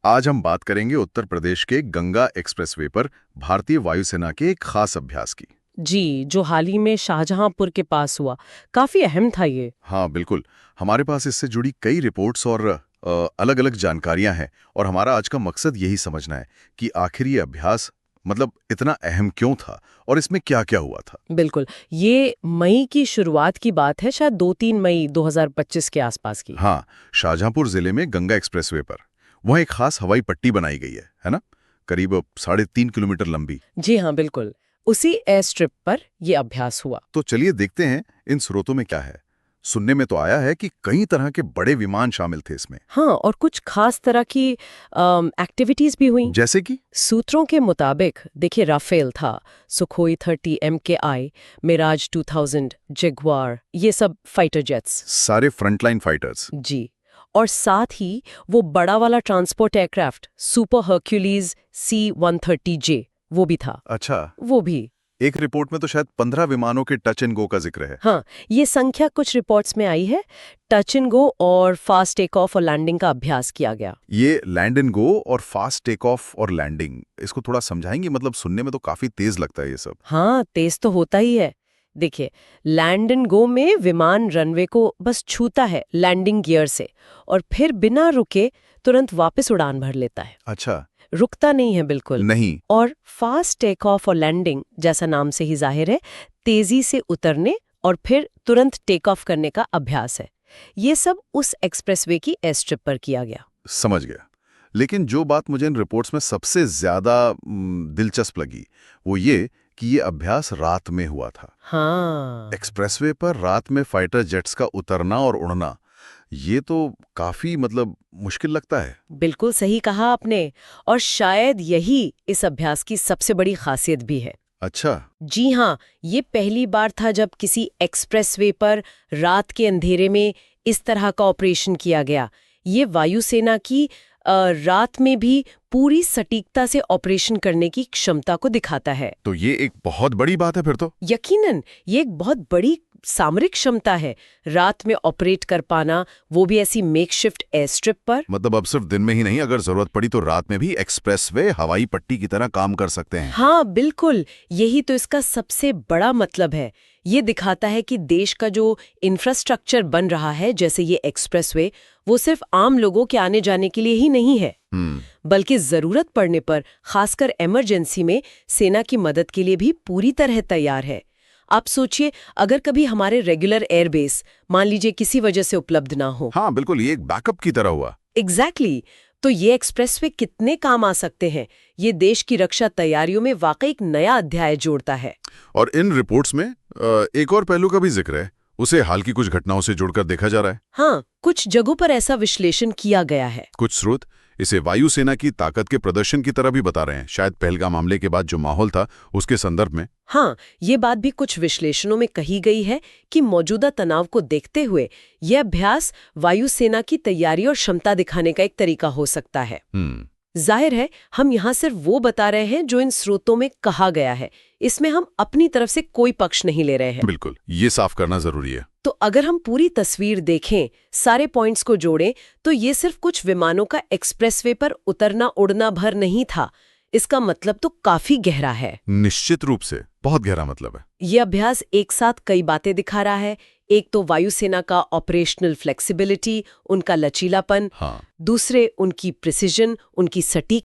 आज हम बात करेंगे उत्तर प्रदेश के गंगा एक्सप्रेसवे पर भारतीय वायुसेना के एक खास अभ्यास की। जी, जो हाल ही में शाहजहांपुर के पास हुआ, काफी अहम था ये। हाँ बिल्कुल, हमारे पास इससे जुड़ी कई रिपोर्ट्स और अलग-अलग जानकारियां हैं और हमारा आज का मकसद यही समझना है कि आखिर ये अभ्यास मतलब इतना अहम क्यों था और इसमें क्या-क्या हुआ था। बिल्कुल, ये मई की शुरुआत की बात है, शायद 2-3 मई 2025 के आसपास की। हाँ, शाहजहांपुर जिले में गंगा एक्सप्रेसवे पर वहाँ एक खास हवाई पट्टी बनाई गई है ना? करीब 3.5 किलोमीटर लंबी। जी हाँ, बिल्कुल। उसी एयर स्ट्रिप पर ये अभ्यास हुआ। तो चलिए देखते हैं इन स्रोतों में क्या है। सुनने में तो आया है कि कई तरह के बड़े विमान शामिल थे इसमें। हाँ, और कुछ खास तरह की एक्टिविटीज भी हुई। जैसे कि सूत्रों के मुताबिक देखिए, राफेल था, सुखोई 30 MKI, मिराज 2000, जगुआर, ये सब फाइटर जेट्स। सारे फ्रंटलाइन फाइटर्स। जी, और साथ ही वो बड़ा वाला ट्रांसपोर्ट एयरक्राफ्ट सुपर हर्क्यूलीज C-130J वो भी था। अच्छा, वो भी। एक रिपोर्ट में तो शायद 15 विमानों के टच एंड गो का जिक्र है। हाँ, ये संख्या कुछ रिपोर्ट्स में आई है। टच एंड गो और फास्ट टेक ऑफ और लैंडिंग का अभ्यास किया गया। ये लैंड एंड गो और फास्ट टेक ऑफ और लैंडिंग, इसको थोड़ा समझाएंगे? मतलब सुनने में तो काफी तेज लगता है ये सब। हाँ, तेज तो होता ही है। देखिए, लैंड एंड गो में विमान रनवे को बस छूता है लैंडिंग गियर से और फिर बिना रुके तुरंत वापस उड़ान भर लेता है। अच्छा। रुकता नहीं है बिल्कुल। नहीं। और फास्ट टेक ऑफ और लैंडिंग, जैसा नाम से ही जाहिर है, तेजी से उतरने और फिर तुरंत टेक ऑफ करने का अभ्यास है। ये सब उस एक्सप्रेसवे की एयर स्ट्रिप पर किया गया। समझ गया। लेकिन जो बात मुझे इन रिपोर्ट्स में सबसे ज्यादा दिलचस्प लगी वो ये कि ये अभ्यास रात में हुआ था। हाँ, एक्सप्रेसवे पर रात में फाइटर जेट्स का उतरना और उड़ना, ये तो काफी मतलब मुश्किल लगता है। बिल्कुल सही कहा आपने। और शायद यही इस अभ्यास की सबसे बड़ी खासियत भी है। अच्छा। जी हाँ, ये पहली बार था जब किसी एक्सप्रेसवे पर रात के अंधेरे में इस तरह का ऑपरेशन किया गया। ये वायुसेना की रात में भी पूरी सटीकता से ऑपरेशन करने की क्षमता को दिखाता है। तो ये एक बहुत बड़ी बात है फिर तो। यकीनन, ये एक बहुत बड़ी सामरिक क्षमता है, रात में ऑपरेट कर पाना, वो भी ऐसी मेकशिफ्ट एयर स्ट्रिप पर। मतलब अब सिर्फ दिन में ही नहीं, अगर जरूरत पड़ी तो रात में भी एक्सप्रेसवे हवाई पट्टी की तरह काम कर सकते हैं। हाँ बिल्कुल, यही तो इसका सबसे बड़ा मतलब है। ये दिखाता है कि देश का जो इंफ्रास्ट्रक्चर बन रहा है, जैसे ये एक्सप्रेसवे, वो सिर्फ आम लोगों के आने जाने के लिए ही नहीं है, बल्कि जरूरत पड़ने पर, खासकर इमरजेंसी में, सेना की मदद के लिए भी पूरी तरह तैयार है। आप सोचिए, अगर कभी हमारे रेगुलर एयरबेस मान लीजिए किसी वजह से उपलब्ध ना हो। हाँ बिल्कुल, ये एक बैकअप की तरह हुआ। एग्जैक्टली, तो ये एक्सप्रेसवे कितने काम आ सकते हैं। ये देश की रक्षा तैयारियों में वाकई एक नया अध्याय जोड़ता है। और इन रिपोर्ट्स में एक और पहलू का भी जिक्र है, उसे हाल की कुछ घटनाओं से जोड़कर देखा जा रहा है। हाँ, कुछ जगहों पर ऐसा विश्लेषण किया गया है। कुछ स्रोत इसे वायुसेना की ताकत के प्रदर्शन की तरह भी बता रहे हैं, शायद पहलगाम हमले के बाद जो माहौल था उसके संदर्भ में। हाँ, ये बात भी कुछ विश्लेषणों में कही गई है कि मौजूदा तनाव को देखते हुए यह अभ्यास वायुसेना की तैयारी और क्षमता दिखाने का एक तरीका हो सकता है। जाहिर है, हम यहाँ सिर्फ वो बता रहे हैं जो इन स्रोतों में कहा गया है। इसमें हम अपनी तरफ से कोई पक्ष नहीं ले रहे हैं। बिल्कुल, ये साफ करना जरूरी है। तो अगर हम पूरी तस्वीर देखें, सारे पॉइंट्स को जोड़ें, तो ये सिर्फ कुछ विमानों का एक्सप्रेसवे पर उतरना उड़ना भर नहीं था। इसका मतलब तो काफी गहरा है। निश्चित रूप से बहुत गहरा मतलब है। ये अभ्यास एक साथ कई बातें दिखा रहा है। एक तो वायुसेना का ऑपरेशनल फ्लेक्सिबिलिटी, उनका लचीलापन। हाँ। दूसरे, उनकी प्रिसिजन, उनकी सटीक